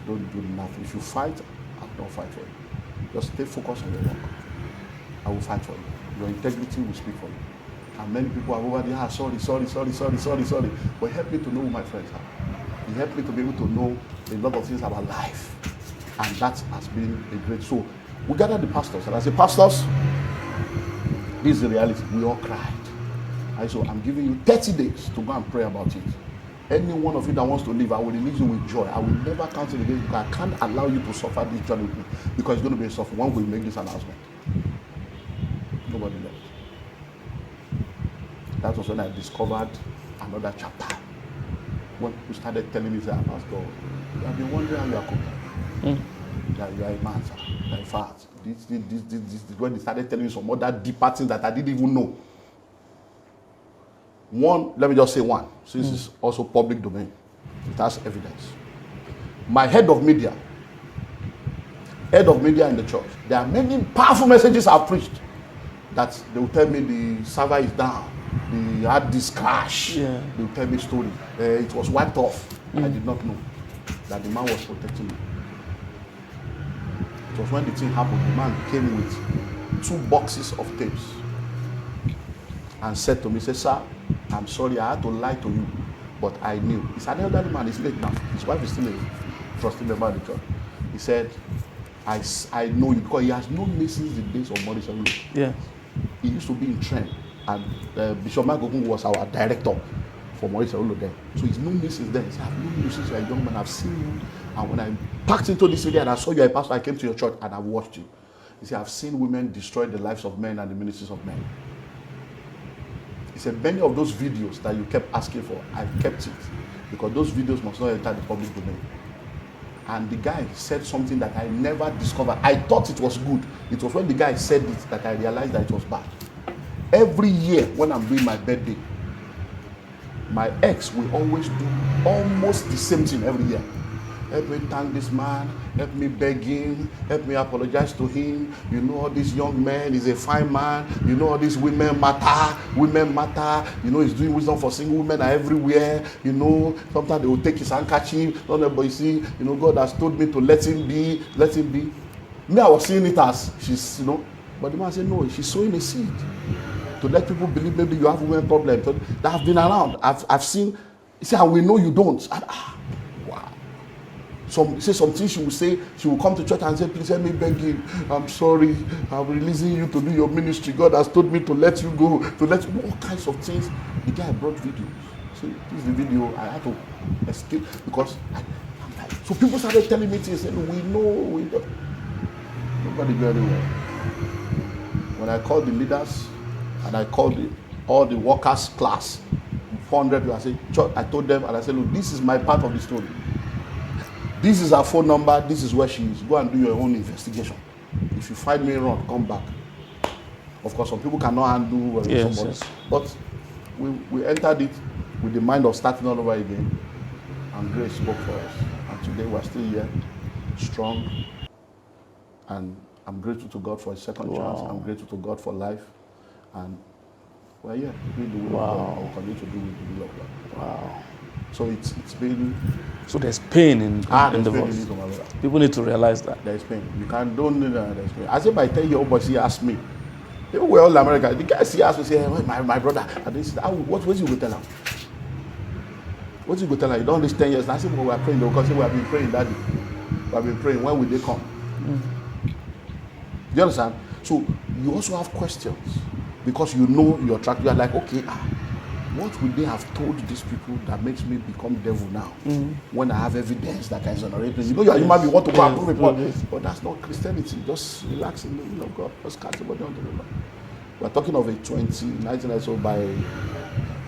don't do nothing. If you fight, I will not fight for you. Just stay focused on your work. I will fight for you. Your integrity will speak for you. And many people are over there, sorry. But help me to know who my friends are. It helped me to be able to know a lot of things about life. And that has been a great. So we gathered the pastors, and I said, pastors, this is the reality. We all cried. And so I'm giving you 30 days to go and pray about it. Any one of you that wants to live, I will release you with joy. I will never cancel against you. I can't allow you to suffer this journey with me, because it's going to be a suffering when we make this announcement. Nobody left. That was when I discovered another chapter. When people started telling me, Pastor, I've been wondering how you are cooking. That you are a man, sir. In fact, this, when they started telling me some other deeper things that I didn't even know. One, let me just say one, since it's also public domain. It has evidence. My head of media in the church, there are many powerful messages I've preached that they will tell me the server is down, the hard disk crash. Yeah. They will tell me story. It was wiped off. I did not know that the man was protecting me. It was when the thing happened, the man came with 2 boxes of tapes and said to me, sir, I'm sorry, I had to lie to you, but I knew. He's an elderly man, he's late now. His wife is still a trusting member of the church. He said, I know you, because he has known me since the days of Maurice Owulo. Yeah. He used to be in trend, and Bishop Okonkwo was our director for Maurice Owulo then. So he's known me since then. He said, I've known you since you're a young man, I've seen you. And when I packed into this area and I saw you a pastor, I came to your church and I've watched you. He said, I've seen women destroy the lives of men and the ministries of men. He said, many of those videos that you kept asking for, I kept it, because those videos must not enter the public domain. And the guy said something that I never discovered. I thought it was good. It was when the guy said it that I realized that it was bad. Every year when I'm doing my birthday, my ex will always do almost the same thing every year. Help me thank this man, help me beg him, help me apologize to him. You know, all these young men, he's a fine man. You know, all these women matter. You know, he's doing wisdom for single women are everywhere. You know, sometimes they will take his handkerchief. But you see, you know, God has told me to let him be. Me, I was seeing it as she's, you know, but the man said, no, she's sowing a seed to let people believe maybe you have women problems. So that have been around. I've seen, he said, and we know you don't. And, wow. Some things she will say, she will come to church and say, please let me beg you. I'm sorry, I'm releasing you to do your ministry. God has told me to let you go, to let you all kinds of things. The guy brought videos. So this is the video. I had to escape because I'm like, so people started telling me things, saying, we know. Nobody very well. When I called the leaders and I called all the workers class, 400 people, I said, church, I told them, and I said, look, this is my part of the story. This is her phone number. This is where she is. Go and do your own investigation. If you find me wrong, come back. Of course, some people cannot handle somebody. Yes. But we entered it with the mind of starting all over again. And grace spoke for us. And today we're still here, strong. And I'm grateful to God for a second chance. I'm grateful to God for life. And we're here doing the will of God. We'll continue to do the will of God. Wow. So it's been. So there's pain in the voice. People need to realize that. There's pain. You can't don't there's pain. As if I tell you, but he asked me. People were all American. The guy see asked me, say, hey, my brother. And they said, what's you go tell him? What's you go tell him? You don't reach 10 years. And I said, well, we're praying. Because we have been praying, Daddy. We have been praying. When will they come? You understand? So you also have questions. Because you know your track. You are like, okay, what would they have told these people that makes me become devil now? When I have evidence that can exonerate me? You know, you might be want to go and prove it, but that's not Christianity. Just relax in the will of God. Just cast the body onto the Lord. We're talking of a 19 years old by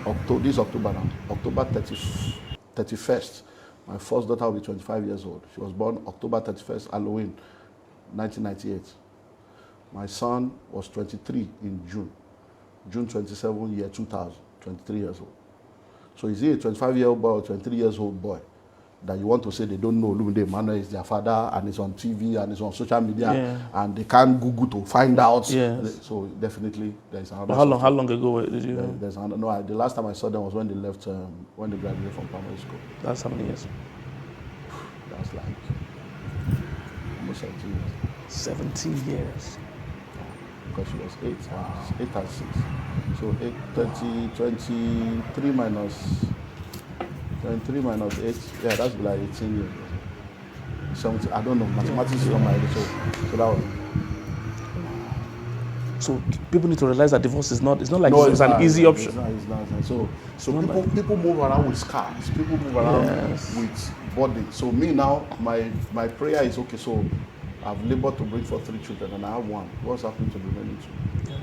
October, this October now, October 31st. My first daughter will be 25 years old. She was born October 31st, Halloween, 1998. My son was 23 in June 27, year 2000. 23 years old. So is he a 25-year-old boy or 23 years old boy that you want to say they don't know Olamide Emmanuel is their father and is on TV and is on social media and they can't Google to find out? Yes. So definitely there's another. But how long ago did you? There's another. No, the last time I saw them was when they left, when they graduated from primary school. That's how many years? That's like 17 years. 17 years. Because she was 8 and 6. So 23 minus 8, yeah, that's like 18 years. 17, I don't know, mathematics is not my age, so that was. So people need to realize that divorce is not, it's not like it's an easy option. It's not. So people move around with scars. People move around with body. So me now, my prayer is, okay, so I've labored to bring forth 3 children and I have 1. What's happening to the remaining 2?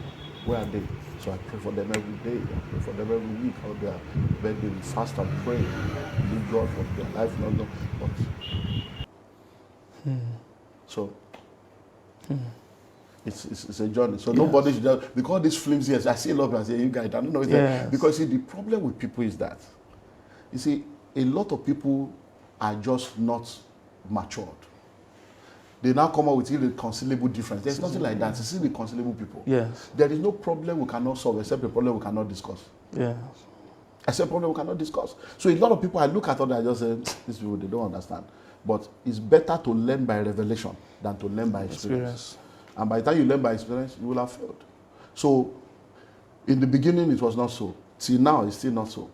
Where are they? So I pray for them every day. I pray for them every week. How they are begging, we fast and pray. Believe God for their life, but so it's a journey. So nobody should just, because these films here, I see a lot of people say, you guys, I don't know. Because see, the problem with people is that, you see, a lot of people are just not matured. They now come up with irreconcilable difference. There's nothing like that. It's irreconcilable people. Yes. There is no problem we cannot solve except a problem we cannot discuss. Yes. Except a problem we cannot discuss. So a lot of people, I look at others, I just say, these people, they don't understand. But it's better to learn by revelation than to learn by experience. And by the time you learn by experience, you will have failed. So in the beginning, it was not so. Till now, it's still not so.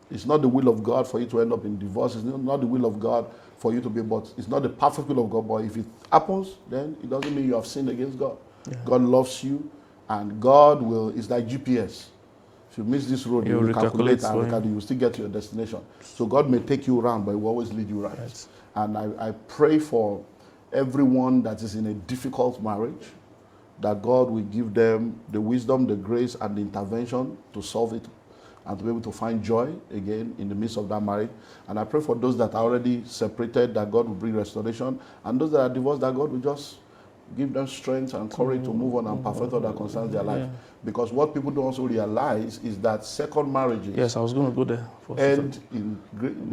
It's not the will of God for you to end up in divorce. It's not the will of God for you to be, but it's not the perfect will of God. But if it happens, then it doesn't mean you have sinned against God. Yeah. God loves you, and God will, it's like GPS. If you miss this road, you will calculate and you will still get to your destination. So God may take you around, but He will always lead you right. Yes. And I pray for everyone that is in a difficult marriage, that God will give them the wisdom, the grace, and the intervention to solve it and to be able to find joy again in the midst of that marriage. And I pray for those that are already separated, that God will bring restoration. And those that are divorced, that God will just give them strength and courage to move on and perfect all that concerns their life. Because what people don't also realize is that second marriages... Yes, I was going to go there. And in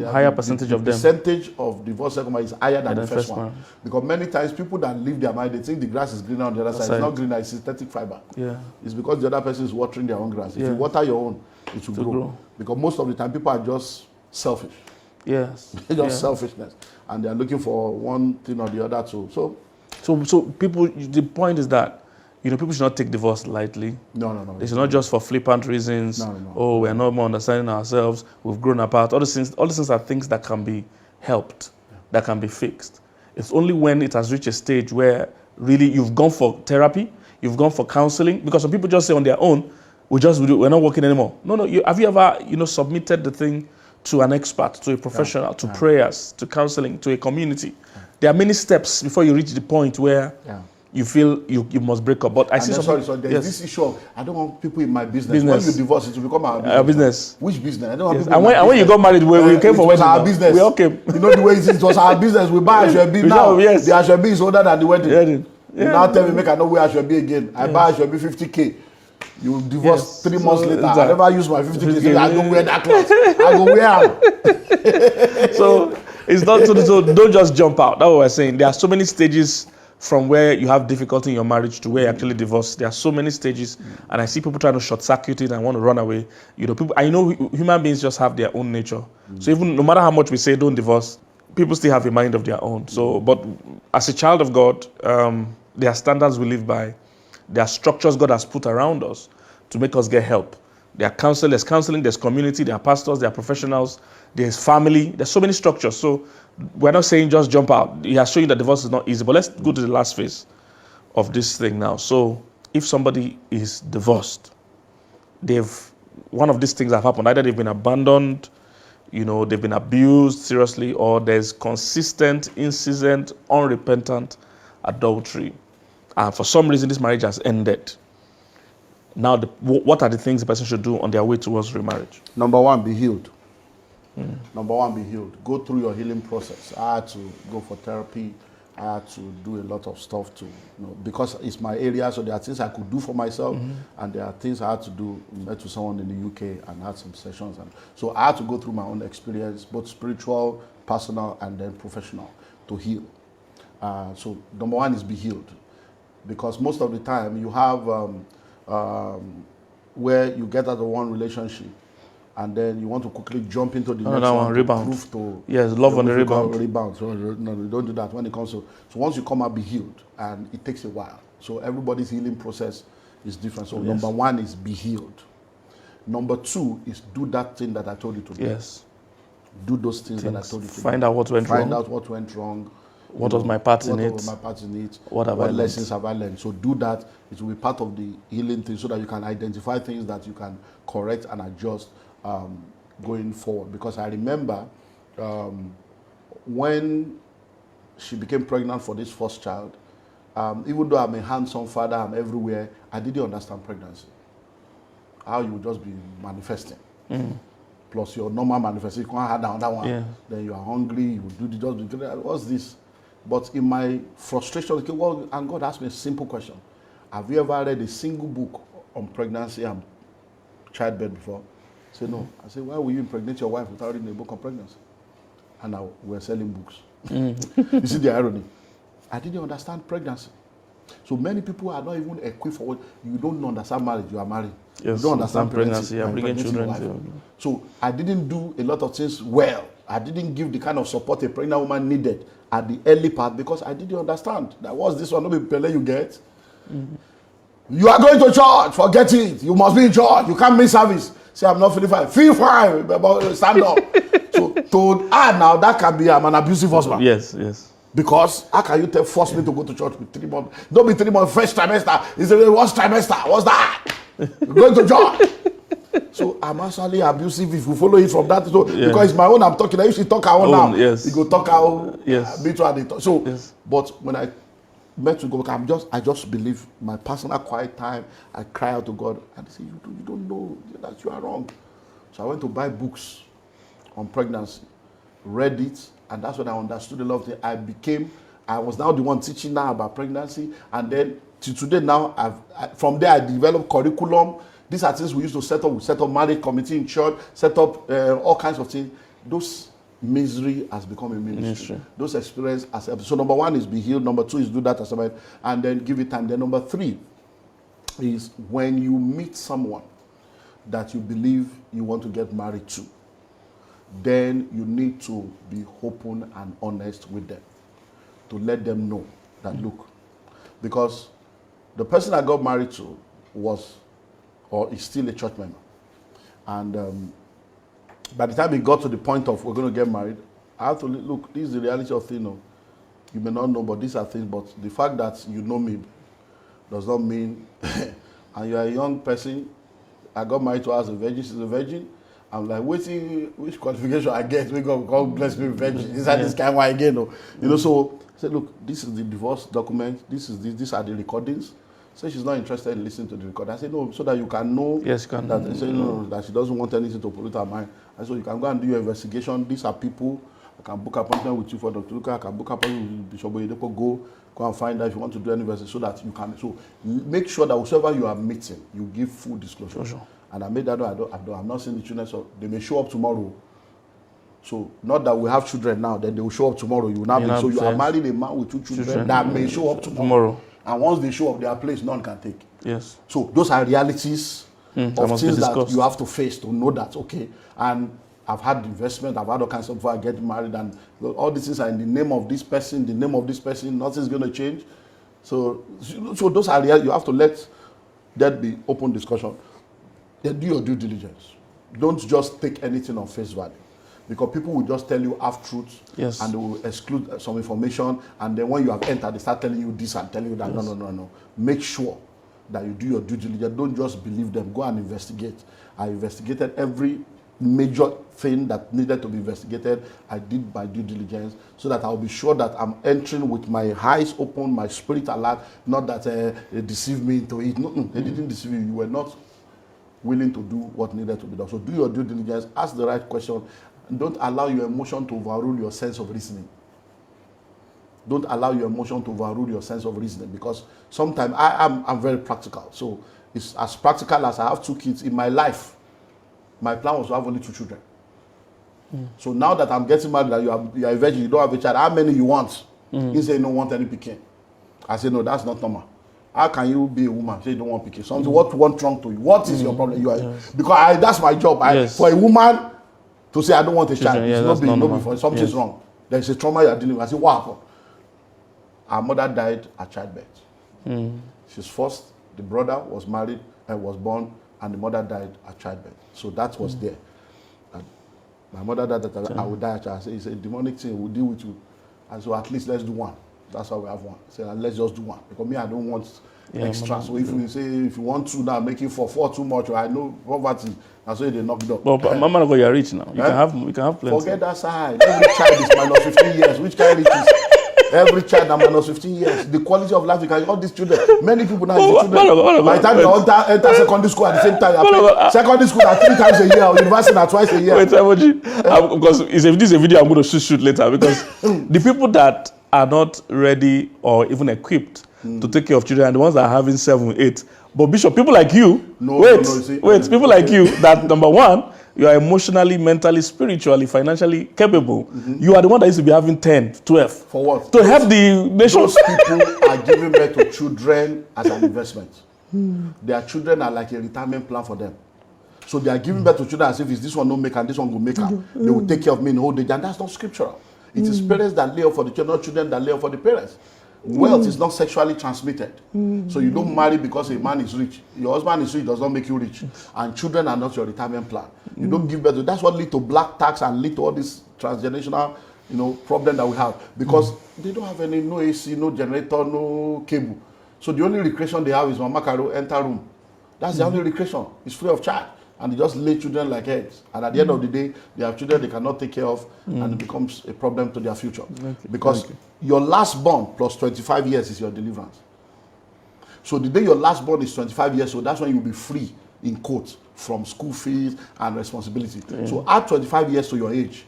higher percentage of them. The percentage of divorce second marriage is higher than the first one. Because many times people that leave their marriage, they think the grass is greener on the other side. It's not greener, it's synthetic fiber. Yeah. It's because the other person is watering their own grass. If you water your own, it will grow. Because most of the time people are just selfish. Yes. Just selfishness. And they are looking for one thing or the other too. So people, the point is that, people should not take divorce lightly. No. It's not just for flippant reasons. No. Oh, we are not more understanding ourselves. We've grown apart. All these things are things that can be helped, that can be fixed. It's only when it has reached a stage where really you've gone for therapy, you've gone for counseling, because some people just say on their own, we're not working anymore. No. Have you ever, submitted the thing to an expert, to a professional, to prayers, to counseling, to a community? There are many steps before you reach the point where you feel you must break up. But I see there's this issue of, I don't want people in my business. When you divorce, it will become our business. Which business? I don't want people and when you got married, we came for wedding. Our business. We all came. You know the way it was our business. We buy Ashwebi now. Yes. The Ashwebi is older than the wedding. You now tell me, make I know where Ashwebi again. I buy Ashwebi 50K. You divorce 3 months later. I never use my 50K. So I go wear that cloth. I go wear them. So it's not so don't just jump out. That's what we're saying. There are so many stages from where you have difficulty in your marriage to where you actually divorce. There are so many stages, and I see people trying to short circuit it and want to run away. I know human beings just have their own nature. So even no matter how much we say don't divorce, people still have a mind of their own. So, but as a child of God, there are standards we live by. There are structures God has put around us to make us get help. There are counseling, there's community, there are pastors, there are professionals, there's family. There's so many structures. So we're not saying just jump out. He has shown you that divorce is not easy. But let's go to the last phase of this thing now. So if somebody is divorced, one of these things have happened. Either they've been abandoned, they've been abused seriously, or there's consistent, incessant, unrepentant adultery. And for some reason, this marriage has ended. Now, what are the things the person should do on their way towards remarriage? Number one, be healed. Number one, be healed. Go through your healing process. I had to go for therapy. I had to do a lot of stuff to, because it's my area, so there are things I could do for myself, and there are things I had to do. Met with someone in the UK and had some sessions. And so I had to go through my own experience, both spiritual, personal, and then professional, to heal. So number one is be healed. Because most of the time you have where you get out of one relationship and then you want to quickly jump into the Another next one, one rebound. to prove to Yes, love on the what we call rebound. rebound. So no, you don't do that when it comes to. So once you come out, be healed, and it takes a while. So everybody's healing process is different. So number one is be healed. Number two is do that thing that I told you to do. Yes. Do those things that I told you to do. Find out what went wrong. Find out what went wrong. What was my part in it? What was my part in it? What have I learned? Lessons have I learned? So do that. It will be part of the healing thing so that you can identify things that you can correct and adjust going forward. Because I remember when she became pregnant for this first child, even though I'm a handsome father, I'm everywhere, I didn't understand pregnancy. How you would just be manifesting. Plus your normal manifestation, you can't have another one. Yeah. Then you are hungry, you do the just, what's this? But in my frustration, okay, well, and God asked me a simple question. Have you ever read a single book on pregnancy and childbirth before? I said, no. I said, why will you impregnate your wife without reading a book on pregnancy? And now we're selling books. You see the irony? I didn't understand pregnancy. So many people are not even equipped for what you don't understand marriage, you are married. Yes, you don't understand pregnancy, yeah, bringing children. So I didn't do a lot of things well. I didn't give the kind of support a pregnant woman needed at the early part because I didn't understand that was this one, not be pele you get. You are going to church, forget it. You must be in church. You can't miss service. Say, I'm not feeling fine. Feel fine, but stand up. So to add now, that can be I'm an abusive husband. Yes, yes. Because how can you force me to go to church with 3 months? Don't be 3 months, first trimester. It's the worst trimester. What's that? You're going to church. So I'm actually abusive if you follow it from that. So because it's my own, I'm talking. I usually talk our own now. Yes. You go talk our yes. Me too. And talk. So, yes. But when I met to go, I just believe my personal quiet time. I cry out to God and say, you don't know that you are wrong. So I went to buy books on pregnancy, read it, and that's when I understood a lot of things. I was now the one teaching now about pregnancy, and then to today now, from there I developed curriculum. These are things we used to set up. We set up marriage committee in church, set up all kinds of things. Those misery has become a ministry. Those experiences as so number one is be healed. Number two is do that as a man, and then give it time. Then number three is when you meet someone that you believe you want to get married to, then you need to be open and honest with them to let them know that look, because the person I got married to was or is still a church member, and by the time it got to the point of we're going to get married, I have to look, this is the reality of things. You may not know, but these are things. But the fact that you know me does not mean, and you are a young person. I got married to her as a virgin. She's a virgin. I'm like waiting which qualification I get. We God bless me with virgin. Is that this kind of again? You know. So I said, look, this is the divorce document. These are the recordings. So she's not interested in listening to the recording. I said no, so that you can know. Yes, you can. That I said no, that she doesn't want anything to pollute her mind. And so you can go and do your investigation. These are people. I can book appointment with you for Dr. Luka. I can book appointment with Bishop Oyedepo. Go and find out if you want to do any investigation so that you can. So make sure that whoever you are meeting, you give full disclosure. Sure. And I made that I'm not seeing the children, so they may show up tomorrow. So not that we have children now, then they will show up tomorrow. You will not be. So you are married a man with 2 children that may show up tomorrow. And once they show up, their place none can take. Yes. So those are realities of things that you have to face to know that okay. And I've had investment, I've had all kinds of before I get married, and all these things are in the name of this person, nothing's going to change. So those are real. You have to let that be open discussion. Then do your due diligence. Don't just take anything on face value. Because people will just tell you half-truths and they will exclude some information, and then when you have entered, they start telling you this and telling you that. No. Make sure that you do your due diligence. Don't just believe them. Go and investigate. I investigated every major thing that needed to be investigated. I did my due diligence so that I'll be sure that I'm entering with my eyes open, my spirit alert, not that they deceived me into it. No, they didn't deceive you. You were not willing to do what needed to be done. So do your due diligence, ask the right question, and don't allow your emotion to overrule your sense of reasoning. Don't allow your emotion to overrule your sense of reasoning, because sometimes I'm very practical. So it's as practical as I have 2 kids in my life. My plan was to have only 2 children. So now that I'm getting married, that you are a virgin, you don't have a child, how many you want? He said, you don't want any picking. I said, no, that's not normal. How can you be a woman say you don't want PK? Something what went wrong to you? What is your problem? You are because that's my job. For a woman to say I don't want a child, it's not before something's wrong. There's a trauma you are dealing with. I say, what happened? Her mother died at childbirth. She's first. The brother was married and was born, and the mother died at childbirth. So that was there. And my mother died that I would die at childbirth. I said, it's a demonic thing. We'll deal with you. And so at least let's do one. That's why we have one. I said, let's just do one. Because me, I don't want extra. So if you say, if you want two now, make it for 4 too much. I know poverty. And so they knock it up. But Mama, you're rich now. You can have plenty. Forget that side. Every child is minus 15 years. Which kind of riches? Every child are minus 15 years. The quality of life you can all these children. Many people now children. By the time you enter secondary school at the same time, secondary school at 3 times a year, or university at twice a year. Wait, because this is a video I'm going to shoot later, because the people that are not ready or even equipped to take care of children are the ones that are having 7, 8. But Bishop, people like you, people like you, that number one, you are emotionally, mentally, spiritually, financially capable. You are the one that used to be having 10, 12. For what? To help the nation. Those people are giving birth to children as an investment. Their children are like a retirement plan for them. So they are giving birth to children as if it's this one no make and this one will make up. They will take care of me in old age, and that's not scriptural. It is parents that lay up for the children, not children that lay up for the parents. Wealth is not sexually transmitted. So you don't marry because a man is rich. Your husband is rich, does not make you rich. And children are not your retirement plan. You don't give birth to. That's what leads to black tax and lead to all this transgenerational, problem that we have. Because they don't have no AC, no generator, no cable. So the only recreation they have is Mama Caro enter room. That's the only recreation. It's free of charge. And they just lay children like eggs. And at the end of the day, they have children they cannot take care of, and it becomes a problem to their future. Because your last born plus 25 years is your deliverance. So the day your last born is 25 years old, that's when you'll be free, in quotes, from school fees and responsibility. So add 25 years to your age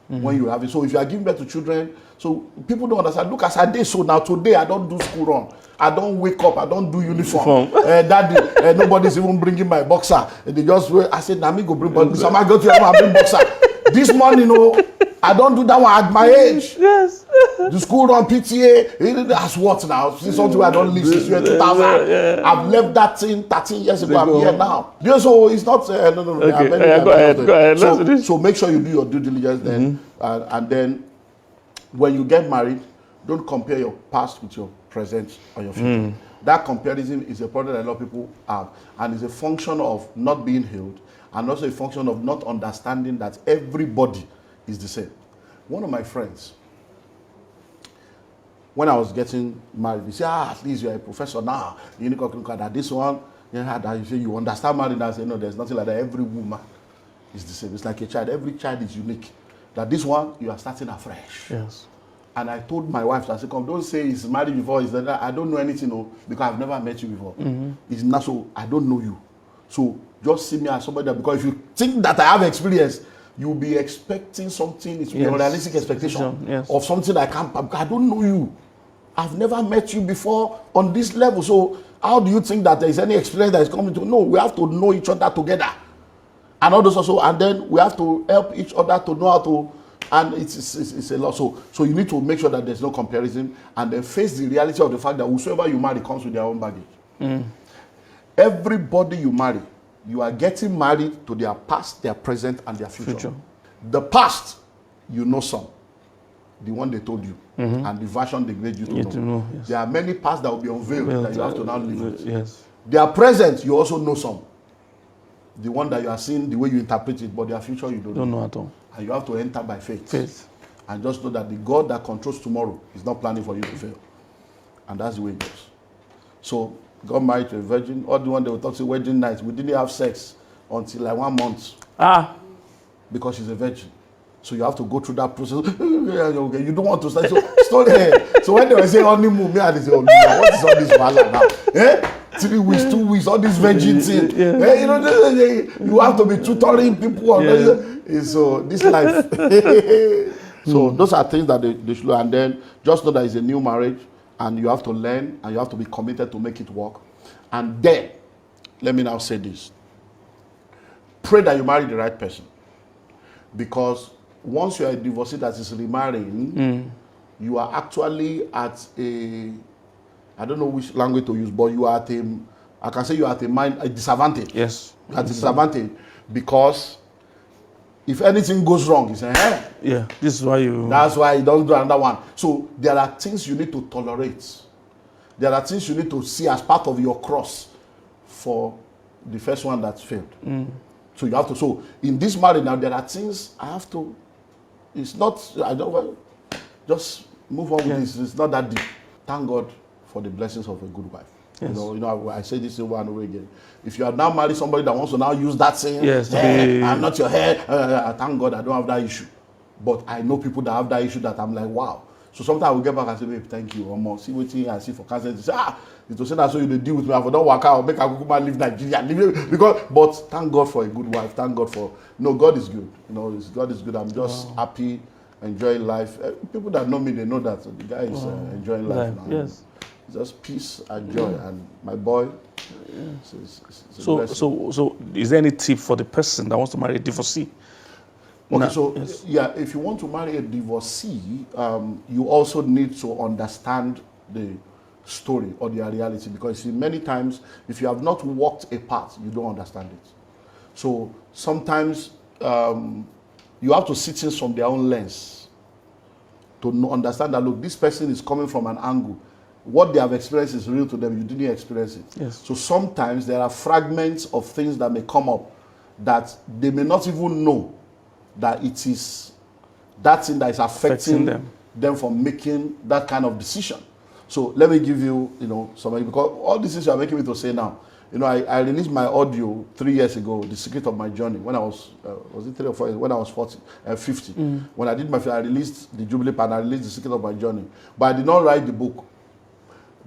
when you have it. So if you are giving birth to children, so people don't understand. Look, as I did so now, today I don't do school run. I don't wake up. I don't do uniform. Nobody's even bringing my boxer. They just wait. I said, Nami go bring boxer. Somebody go to them and bring boxer. This morning, I don't do that one at my age. Yes. The school run PTA. That's what now? Since something I don't live since 2000. I've left that thing 13 years ago. I'm here now. Yeah, so it's not. No. Okay. Go ahead. So make sure you do your due diligence then, and then when you get married, don't compare your past with your present or your future. That comparison is a problem that a lot of people have, and it's a function of not being healed, and also a function of not understanding that everybody is the same. One of my friends, when I was getting married, he said, at least you're a professor now. You need to look at this one. That you say you understand marriage. I say, no, there's nothing like that. Every woman is the same. It's like a child. Every child is unique. That this one, you are starting afresh. Yes. And I told my wife, I said, come, don't say he's married before. He said, I don't know anything, because I've never met you before. It's not so, I don't know you. So just see me as somebody that, because if you think that I have experience, you'll be expecting something, it's a realistic expectation of something I can't, because I don't know you. I've never met you before on this level. So how do you think that there is any experience that is coming to? No, we have to know each other together. And all those also, and then we have to help each other to know how to, and it's a lot. So you need to make sure that there's no comparison, and then face the reality of the fact that whosoever you marry comes with their own baggage. Everybody you marry, you are getting married to their past, their present, and their future. The past, you know some. The one they told you, and the version they made you to know. Yes. There are many pasts that will be unveiled that you have to now live with. Yes. Their present, you also know some. The one that you are seeing, the way you interpret it, but their future you don't know at all. And you have to enter by faith. And just know that the God that controls tomorrow is not planning for you to fail. And that's the way it goes. So, got married to a virgin. All the one they will talk to wedding night. We didn't have sex until like 1 month. Because she's a virgin. So you have to go through that process. Okay, you don't want to start. So when they were saying honeymoon, me and they say, oh, what is all this valor now? 3 weeks, 2 weeks, all this virgin thing. You have to be tutoring people. So this life. So those are things that they should learn. And then just know that it's a new marriage, and you have to learn, and you have to be committed to make it work. And then, let me now say this. Pray that you marry the right person. Because once you are a divorcee that is remarrying, you are actually at I don't know which language to use, but you are at I can say you are at a disadvantage. Yes. You are at a disadvantage because if anything goes wrong, you say, yeah, this is why you... That's why you don't do another one. So there are things you need to tolerate. There are things you need to see as part of your cross for the first one that failed. So you have to, so in this marriage now, there are things I have to, it's not, I don't, just move on with this. It's not that deep. Thank God for the blessings of a good wife. Yes. You know, I say this over and over again. If you are now married somebody that wants to now use that saying, yes, I'm not your hair, thank God I don't have that issue. But I know people that have that issue that I'm like, wow. So sometimes I will get back and say, babe, thank you. Or see what I see for cancer. They say, it's to say that so you deal with me. If I don't work out, make a good man leave Nigeria. But thank God for a good wife. Thank God for, God is good. God is good. I'm just happy, enjoying life. People that know me, they know that. So the guy is enjoying life now. Yes. Just peace and joy. And my boy, so is there any tip for the person that wants to marry a divorcee? Okay, if you want to marry a divorcee, you also need to understand the story or the reality, because many times if you have not walked a path, you don't understand it. So sometimes you have to see things from their own lens to understand that, look, this person is coming from an angle. What they have experienced is real to them. You didn't experience it. Yes. So sometimes there are fragments of things that may come up that they may not even know that it is that thing that is affecting them from making that kind of decision. So let me give you, somebody, because all these things you are making me to say now. I released my audio 3 years ago, The Secret of My Journey, when I was it 3 or 4 years, when I was 50. When I did I released the Jubilee Pan, I released The Secret of My Journey. But I did not write the book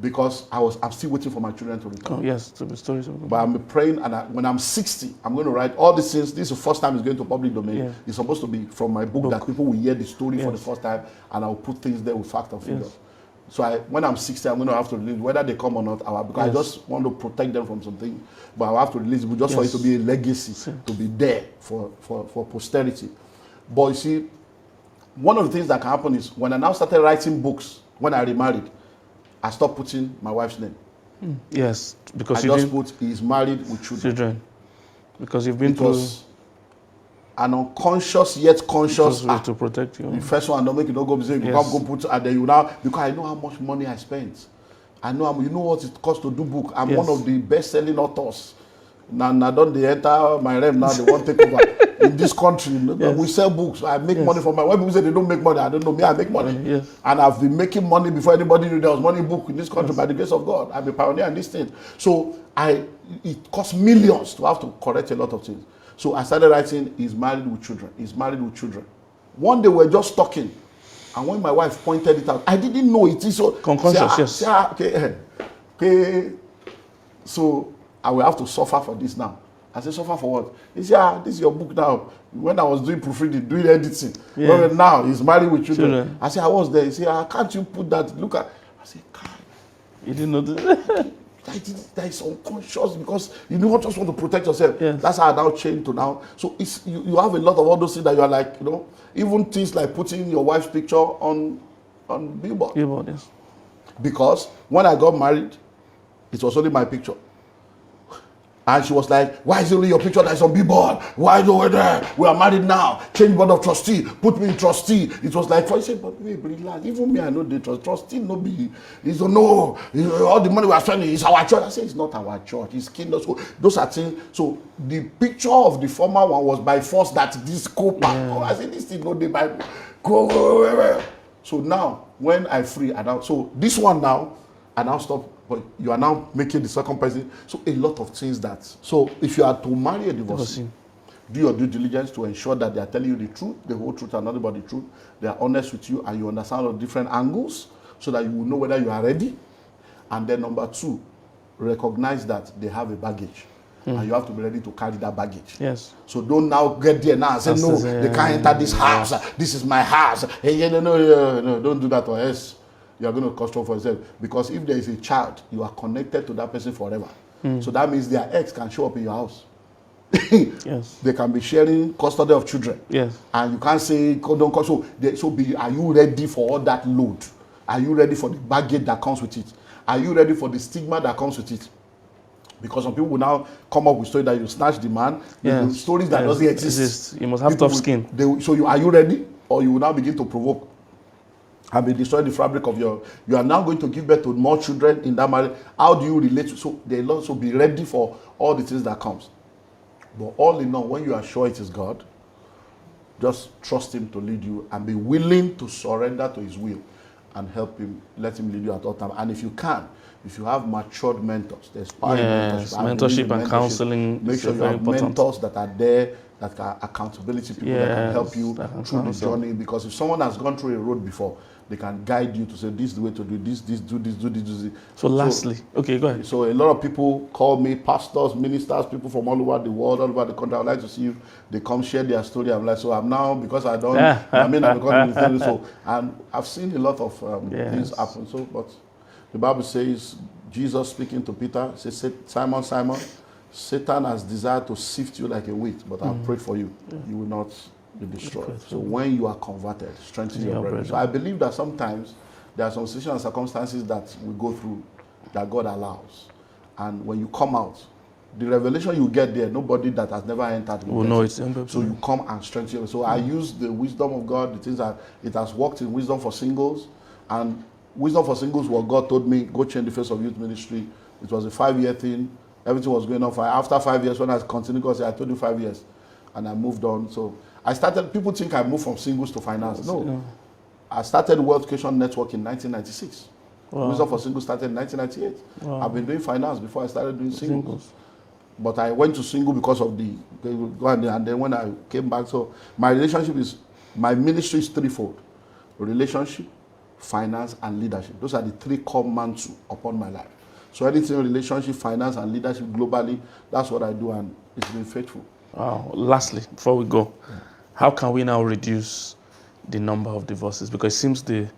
because I'm still waiting for my children to return. Oh, yes, to the stories. But I'm praying, and when I'm 60, I'm going to write all these things. This is the first time it's going to public domain. Yeah. It's supposed to be from my book that people will hear the story for the first time, and I'll put things there with fact and figures. Yes. So when I'm 60, I'm going to have to release, whether they come or not, because I just want to protect them from something. But I'll have to release it just for it to be a legacy, to be there for posterity. But you see, one of the things that can happen is when I now started writing books, when I remarried, I stopped putting my wife's name. Yes, because I just put he's married with children. Because you've been through an unconscious yet conscious to protect you. The first one, don't make it don't go say you can't go put, and then you now, because I know how much money I spent. I know what it costs to do book. I'm one of the best-selling authors. Now don't they enter my realm now, they want to take over. In this country, we sell books. I make money from when people say they don't make money, I don't know. Me, I make money. And I've been making money before anybody knew there was money book in this country by the grace of God. I'm a pioneer in this thing. So it costs millions to have to correct a lot of things. So I started writing, he's married with children. He's married with children. One day we were just talking. And when my wife pointed it out, I didn't know it. So conscious, yes. Okay. So I will have to suffer for this now. I said, suffer for what? He said, this is your book now. When I was doing proofreading, doing editing. Well, now he's married with children. I said, I was there. He said, can't you put that? Look at. I said, God. You didn't know this? That is unconscious because you don't just want to protect yourself. Yes. That's how I now changed to now. So it's you have a lot of all those things that you are like, even things like putting your wife's picture on billboard. Billboard, yes. Because when I got married, it was only my picture. And she was like, why is it only your picture that is on billboard? Why do we there? We are married now. Change board of trustee. Put me in trustee. It was like, I said, but wait, relax. Even me, I know the trustee no be. He said, no, all the money we are spending is our church. I said, it's not our church. It's kingdom. So those are things. So the picture of the former one was by force that this co-pack. I said, this thing no the Bible. Go. So now, when I free, so this one now, I now stop. But you are now making the second person. So a lot of things that. So if you are to marry a divorcee, do your due diligence to ensure that they are telling you the truth, the whole truth and nothing but the truth. They are honest with you and you understand all the different angles so that you will know whether you are ready. And then number 2, recognize that they have a baggage. And you have to be ready to carry that baggage. Yes. So don't now get there now and say, no, they can't enter this house. This is my house. Hey, no, don't do that or else. You are going to cause trouble for yourself. Because if there is a child, you are connected to that person forever. So that means their ex can show up in your house. Yes. They can be sharing custody of children. Yes. And you can't say, don't call. Are you ready for all that load? Are you ready for the baggage that comes with it? are you ready for the stigma that comes with it? Because some people will now come up with stories that you snatch the man, stories that doesn't exist. You must have tough skin. Are you ready? Or you will now begin to provoke and be destroying the fabric of you are now going to give birth to more children in that marriage. How do you relate to, so they'll also be ready for all the things that comes. But all in all, when you are sure it is God, just trust him to lead you and be willing to surrender to his will and help him, let him lead you at all times. And if you can, if you have matured mentors, there's power in mentorship and counseling. Make sure you have mentors that are there, that are accountability people that can help you through the journey. Because if someone has gone through a road before, they can guide you to say, this is the way to do this, do this. So lastly, okay, go ahead. So a lot of people call me, pastors, ministers, people from all over the world, all over the country. I would like to see if they come share their story. I'm like, so I'm now, because I don't, I'm because so, and I've seen a lot of things happen. So, but the Bible says, Jesus speaking to Peter, says, Simon, Simon, Satan has desired to sift you like a wheat, but I'll pray for you. You will not be destroyed. So when you are converted, strengthen your brethren. So I believe that sometimes there are some situations and circumstances that we go through that God allows. And when you come out, the revelation you get there, nobody that has never entered will know it. So you come and strengthen. So I use the wisdom of God, the things that it has worked in Wisdom for Singles. And Wisdom for Singles, what God told me, go change the face of youth ministry. It was a 5-year thing. Everything was going on fine. After 5 years, when I continued, because I told you 5 years, and I moved on. So I started, people think I moved from singles to finance. No. I started Wealth Creation Network in 1996. Wow. Wisdom for Singles started in 1998. Wow. I've been doing finance before I started doing singles. But I went to single because of the, and then when I came back, so my ministry is threefold: relationship, finance, and leadership. Those are the three core mantles upon my life. So anything relationship, finance, and leadership globally, that's what I do, and it's been faithful. Wow. Lastly, before we go, how can we now reduce the number of divorces? Because it seems the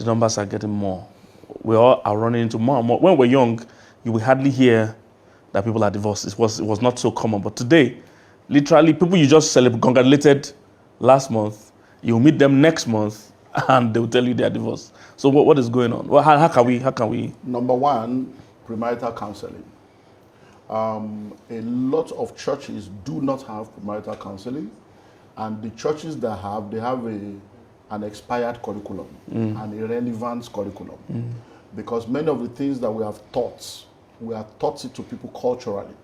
numbers are getting more. We all are running into more and more. When we're young, you will hardly hear that people are divorced. It was not so common. But today, literally, people you just congratulated last month, you'll meet them next month, and they'll tell you they are divorced. So what is going on? Well, how can we? Number one, premarital counseling. A lot of churches do not have premarital counseling, and the churches that have, they have an expired curriculum, an irrelevant curriculum, because many of the things that we have taught it to people culturally,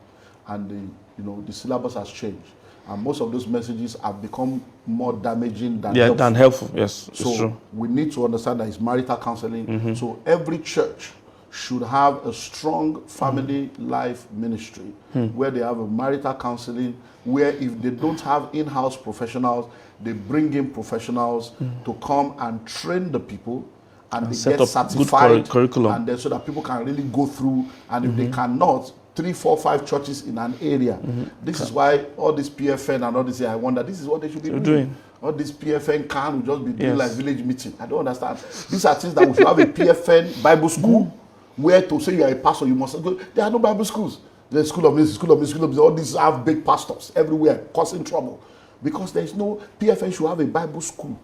and the syllabus has changed, and most of those messages have become more damaging than helpful. Than helpful. Yes, so it's true. We need to understand that it's marital counseling. So every church should have a strong family life ministry where they have a marital counseling, where if they don't have in-house professionals, they bring in professionals to come and train the people, and they get certified curriculum, and then so that people can really go through. And if they cannot, 3, 4, 5 churches in an area. This is why all this PFN and all this, I wonder, this is what they should be doing. All this PFN can just be doing like village meeting. I don't understand. These are things that we should have a PFN Bible school where to say you are a pastor, you must go. There are no Bible schools. There's school of this, school of this, school of this. All these have big pastors everywhere causing trouble. Because there is no, PFN should have a Bible school.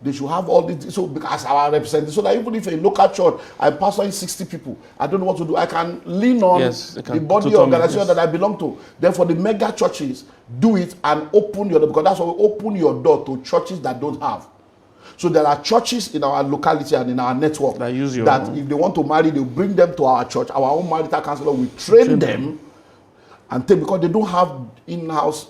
They should have all this, so because our representatives, so that even if a local church, I'm pastoring 60 people, I don't know what to do, I can lean on the body organization that I belong to. Therefore, the mega churches do it and open your door, because that's why we open your door to churches that don't have. So there are churches in our locality and in our network that if they want to marry, they'll bring them to our church. Our own marital counselor will train them and take, because they don't have in-house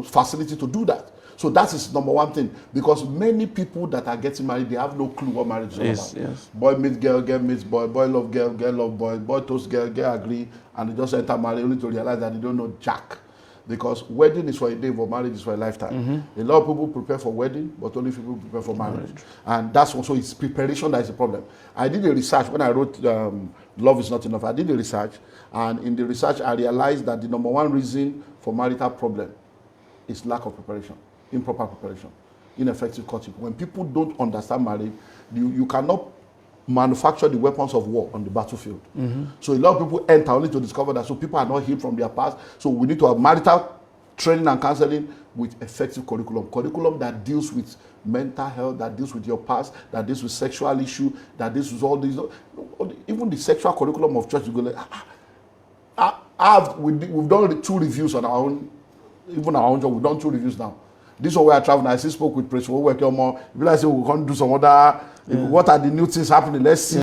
facility to do that. So that is number one thing, because many people that are getting married, they have no clue what marriage is all about. Boy meets girl, girl meets boy, boy love girl, girl love boy, boy toast girl, girl agree, and they just enter marriage only to realize that they don't know jack. Because wedding is for a day, but marriage is for a lifetime. A lot of people prepare for wedding, but only people prepare for marriage. And that's also, it's preparation that is the problem. I did a research when I wrote Love is Not Enough. I did a research, and in the research I realized that the number one reason for marital problem is lack of preparation. Improper preparation, ineffective courtship. When people don't understand marriage, you cannot manufacture the weapons of war on the battlefield. So a lot of people enter only to discover that. So people are not healed from their past. So we need to have marital training and counseling with effective curriculum that deals with mental health, that deals with your past, that deals with sexual issue, that deals with all these, even the sexual curriculum of church. You go like, we've done 2 reviews on our own, even our own job. We've done 2 reviews now. This one we are traveling. I still spoke with Prince. We work more. If I say we can't do some other, what are the new things happening? Let's see.